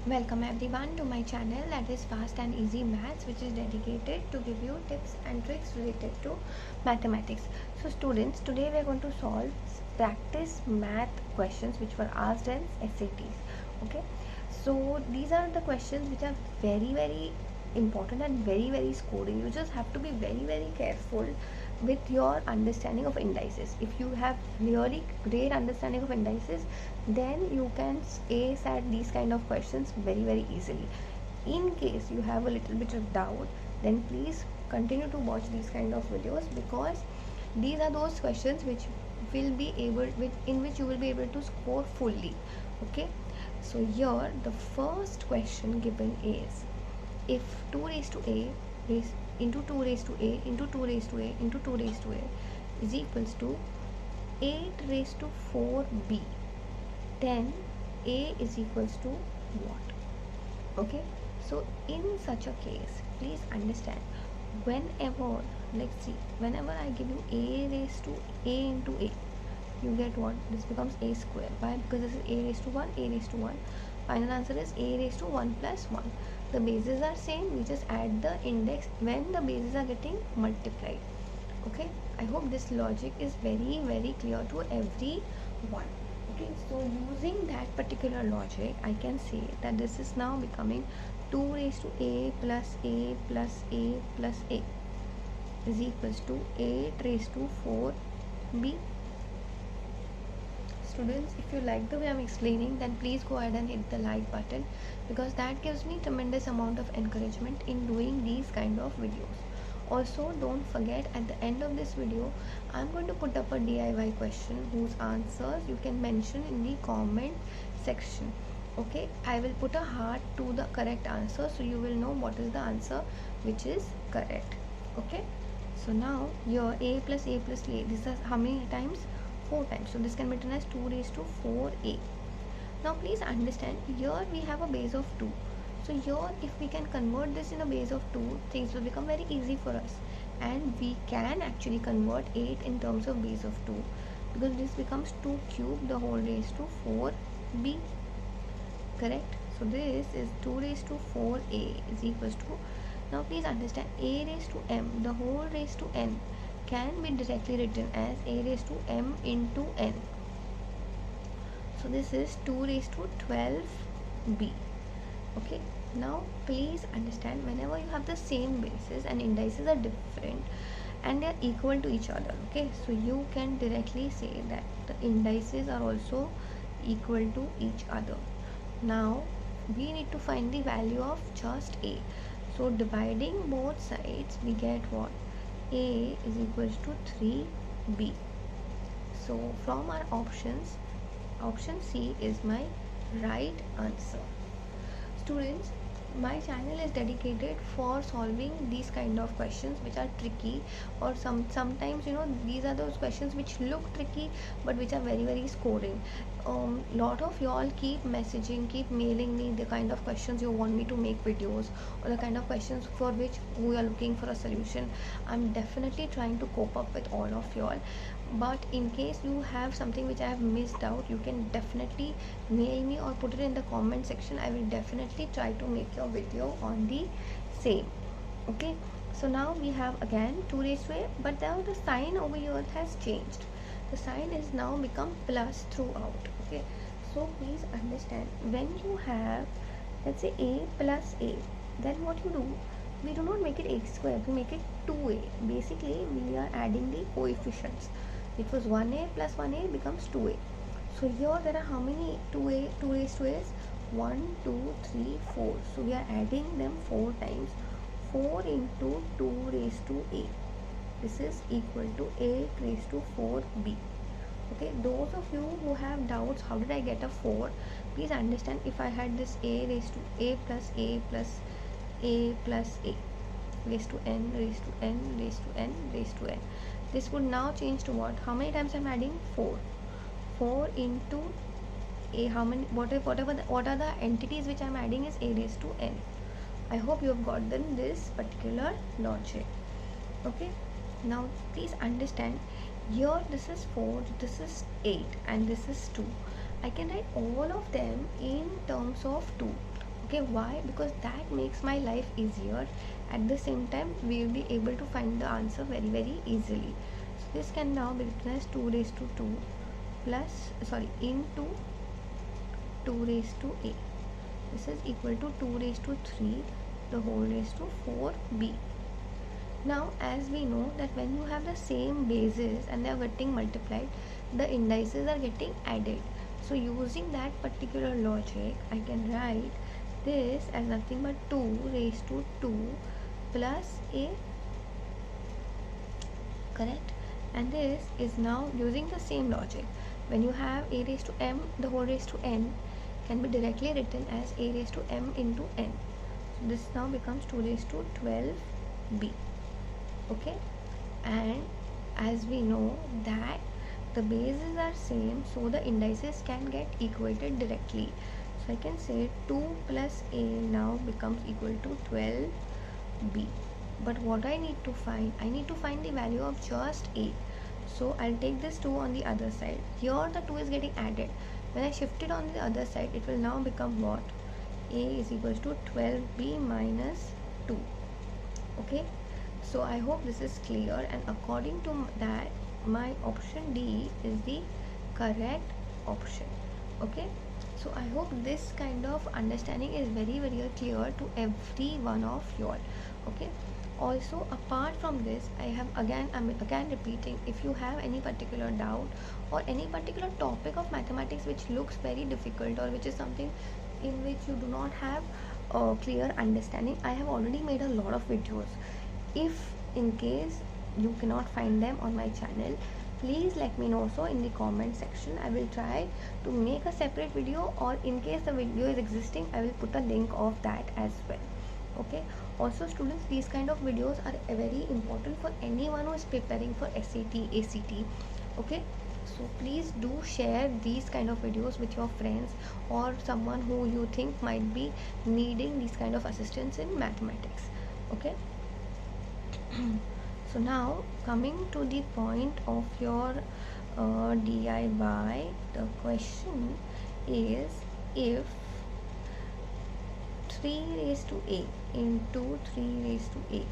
Welcome everyone to my channel, that is Fast and Easy Maths, which is dedicated to give you tips and tricks related to mathematics. So students, today we are going to solve practice math questions which were asked in SATs. Okay, so these are the questions which are very important and very scoring. You just have to be very careful with your understanding of indices. If you have really great understanding of indices, then you can ace at these kind of questions very easily. In case you have a little bit of doubt, then please continue to watch these kind of videos, because these are those questions which will be able in which you will be able to score fully. Okay, so here the first question given is, if 2 raised to a raised into 2 raised to a into 2 raised to a into 2 raised to a is equals to 8 raised to 4b, then a is equals to what? Okay, so in such a case, please understand, whenever, let's see, whenever I give you a raised to a into a, you get what? This becomes a square. Why? Because this is a raised to 1, a raised to 1. Final answer is a raised to 1 plus 1. The bases are same, we just add the index when the bases are getting multiplied. Okay, I hope this logic is very clear to everyone. Okay, so using that particular logic, I can say that this is now becoming 2 raised to a plus a plus a plus a is equals to 8 raised to 4b. Students, if you like the way I'm explaining, then please go ahead and hit the like button, because that gives me tremendous amount of encouragement in doing these kind of videos. Also, don't forget, at the end of this video, I'm going to put up a DIY question whose answers you can mention in the comment section. Okay, I will put a heart to the correct answer, so you will know what is the answer which is correct. Okay, so now your a plus a, this is how many times? 4 times. So this can be written as 2 raised to 4a. Now please understand, here we have a base of 2. So here, if we can convert this in a base of 2, things will become very easy for us. And we can actually convert 8 in terms of base of 2, because this becomes 2 cubed the whole raised to 4b. Correct? So this is 2 raised to 4a is equals to, now please understand, a raised to m the whole raised to n can be directly written as a raised to m into n. So this is 2 raised to 12b. Okay, now please understand, whenever you have the same bases and indices are different and they are equal to each other, okay, so you can directly say that the indices are also equal to each other. Now we need to find the value of just a. So dividing both sides, we get what? A is equals to 3b. So from our options, option C is my right answer. Students, my channel is dedicated for solving these kind of questions which are tricky, or sometimes, you know, these are those questions which look tricky but which are very scoring. Lot of y'all keep messaging, keep mailing me the kind of questions you want me to make videos, or the kind of questions for which we are looking for a solution. I'm definitely trying to cope up with all of y'all, but in case you have something which I have missed out, you can definitely mail me or put it in the comment section. I will definitely try to make your video on the same. Okay, so now we have again 2 raised to a, but now the sign over here has changed. The sign is now become plus throughout. Okay, so please understand, when you have, let's say, a plus a, then what you do, we do not make it a square, we make it 2a. Basically we are adding the coefficients. It was 1a plus 1a becomes 2a. So here there are how many 2a, 2 raised to a's? 1, 2, 3, 4. So we are adding them 4 times. 4 into 2 raised to a. This is equal to 8 raised to 4b. Okay, those of you who have doubts, how did I get a 4? Please understand, if I had this a raised to a plus a plus a plus a raised to n raised to n raised to n raised to n, this would now change to what? How many times I'm adding? 4. 4 into a, how many, what are the entities which I'm adding is a raised to n. I hope you have gotten this particular logic. Okay, now please understand, here this is 4, this is 8, and this is 2. I can write all of them in terms of 2. Okay, why? Because that makes my life easier. At the same time, we will be able to find the answer very easily. So this can now be written as 2 raised to 2 plus, sorry, into 2 raised to a. This is equal to 2 raised to 3 the whole raised to 4b. Now as we know that when you have the same bases and they are getting multiplied, the indices are getting added. So using that particular logic, I can write this as nothing but 2 raised to 2 plus a, correct? And this is now using the same logic. When you have a raised to m the whole raised to n, can be directly written as a raised to m into n. So this now becomes 2 raised to 12b. Okay, and as we know that the bases are same, so the indices can get equated directly. So I can say 2 plus a now becomes equal to 12b. But what I need to find, I need to find the value of just a. So I'll take this 2 on the other side. Here the 2 is getting added. When I shift it on the other side, it will now become what? A is equals to 12b minus 2. Okay, so I hope this is clear, and according to that, my option D is the correct option. Okay, so I hope this kind of understanding is very clear to every one of you all. Okay, also apart from this, I'm again repeating, if you have any particular doubt or any particular topic of mathematics which looks very difficult, or which is something in which you do not have a clear understanding, I have already made a lot of videos. If in case you cannot find them on my channel, please let me know so in the comment section. I will try to make a separate video, or in case the video is existing, I will put a link of that as well. Okay, also students, these kind of videos are very important for anyone who is preparing for SAT, ACT. Okay, so please do share these kind of videos with your friends or someone who you think might be needing this kind of assistance in mathematics. Okay, so now coming to the point of your DIY, the question is, if 3 raised to a into 3 raised to a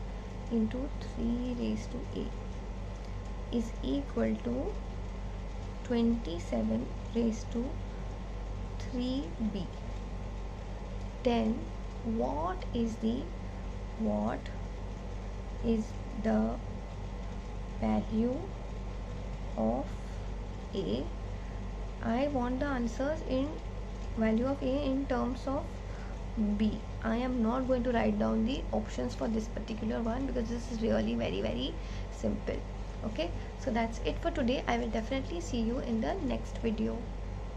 into 3 raised to a is equal to 27 raised to 3b, then what is the value of a? I want the answers in value of a in terms of b. I am not going to write down the options for this particular one because this is really very simple. Okay, so that's it for today. I will definitely see you in the next video.